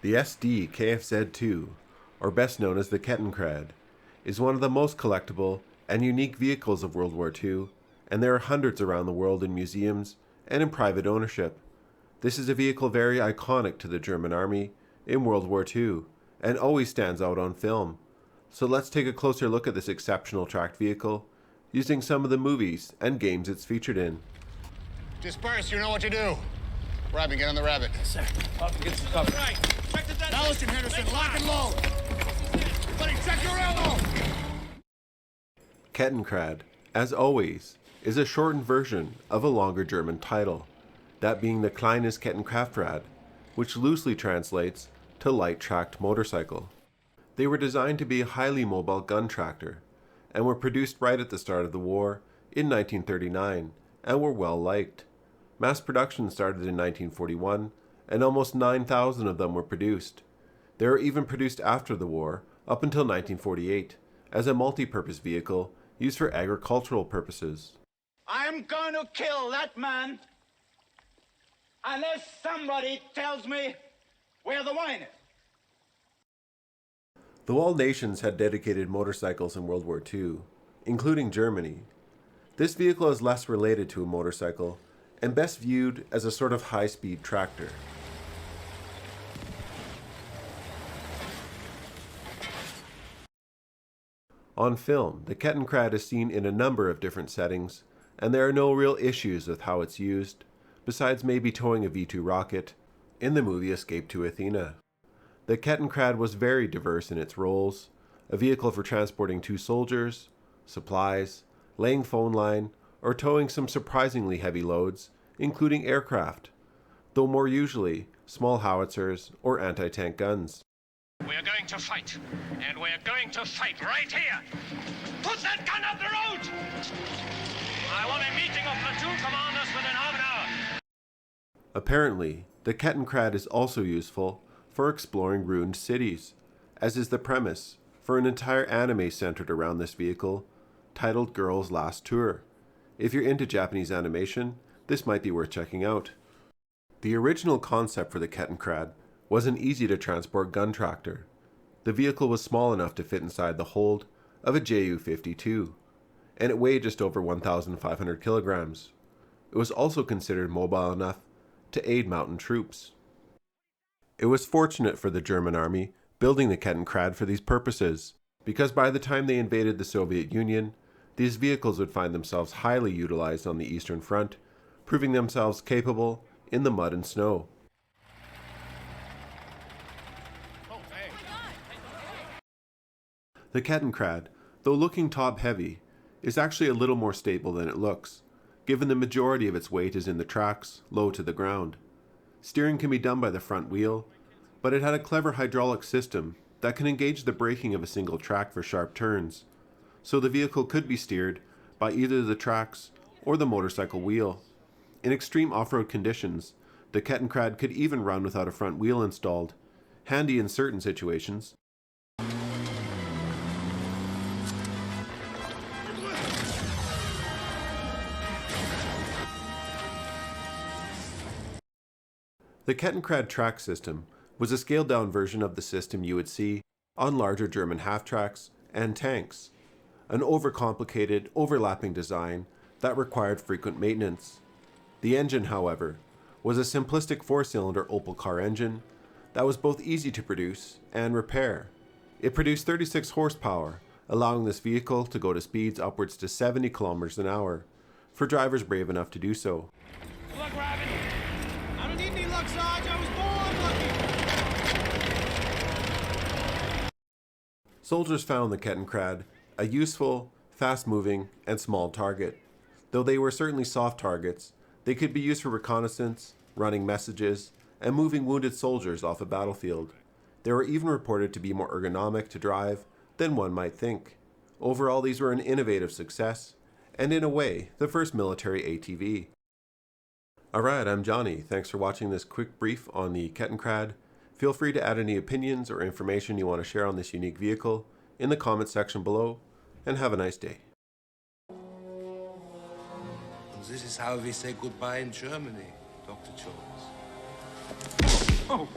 The Sd.Kfz-2, or best known as the Kettenkrad, is one of the most collectible and unique vehicles of World War II, and there are hundreds around the world in museums and in private ownership. This is a vehicle very iconic to the German army in World War II, and always stands out on film. So let's take a closer look at this exceptional tracked vehicle, using some of the movies and games it's featured in. Disperse, you know what to do. Robin, get on the rabbit. Yes, sir. Up and get some cover. Right. Check the dead. Now listen, Henderson, lock and load. Buddy, check your ammo. Kettenkrad, as always, is a shortened version of a longer German title, that being the Kleines Kettenkrad, which loosely translates to light tracked motorcycle. They were designed to be a highly mobile gun tractor, and were produced right at the start of the war in 1939, and were well liked. Mass production started in 1941, and almost 9,000 of them were produced. They were even produced after the war, up until 1948, as a multi-purpose vehicle used for agricultural purposes. I'm going to kill that man unless somebody tells me where the wine is. Though all nations had dedicated motorcycles in World War II, including Germany, this vehicle is less related to a motorcycle and best viewed as a sort of high-speed tractor. On film, the Kettenkrad is seen in a number of different settings, and there are no real issues with how it's used, besides maybe towing a V-2 rocket in the movie Escape to Athena. The Kettenkrad was very diverse in its roles: a vehicle for transporting 2 soldiers, supplies, laying phone line, or towing some surprisingly heavy loads, including aircraft, though more usually small howitzers or anti-tank guns. We're going to fight, and we're going to fight right here. Put that gun up the road! I want a meeting of platoon commanders within half an hour. Apparently, the Kettenkrad is also useful for exploring ruined cities, as is the premise for an entire anime centered around this vehicle, titled Girl's Last Tour. If you're into Japanese animation, this might be worth checking out. The original concept for the Kettenkrad was an easy-to-transport gun tractor. The vehicle was small enough to fit inside the hold of a Ju-52, and it weighed just over 1,500 kilograms. It was also considered mobile enough to aid mountain troops. It was fortunate for the German army building the Kettenkrad for these purposes, because by the time they invaded the Soviet Union, these vehicles would find themselves highly utilized on the Eastern Front, proving themselves capable in the mud and snow. The Kettenkrad, though looking top-heavy, is actually a little more stable than it looks, given the majority of its weight is in the tracks, low to the ground. Steering can be done by the front wheel, but it had a clever hydraulic system that can engage the braking of a single track for sharp turns, so the vehicle could be steered by either the tracks or the motorcycle wheel. In extreme off-road conditions, the Kettenkrad could even run without a front wheel installed, handy in certain situations. The Kettenkrad track system was a scaled-down version of the system you would see on larger German half-tracks and tanks, an overcomplicated, overlapping design that required frequent maintenance. The engine, however, was a simplistic 4-cylinder Opel car engine that was both easy to produce and repair. It produced 36 horsepower, allowing this vehicle to go to speeds upwards to 70 kilometers an hour, for drivers brave enough to do so. Good luck, Robin. I don't need any luck, Sarge. I was born lucky. Soldiers found the Kettenkrad a useful, fast-moving, and small target. Though they were certainly soft targets, they could be used for reconnaissance, running messages, and moving wounded soldiers off a battlefield. They were even reported to be more ergonomic to drive than one might think. Overall, these were an innovative success, and in a way, the first military ATV. Alright, I'm Johnny. Thanks for watching this quick brief on the Kettenkrad. Feel free to add any opinions or information you want to share on this unique vehicle in the comment section below, and have a nice day. This is how we say goodbye in Germany, Dr. Jones. Oh!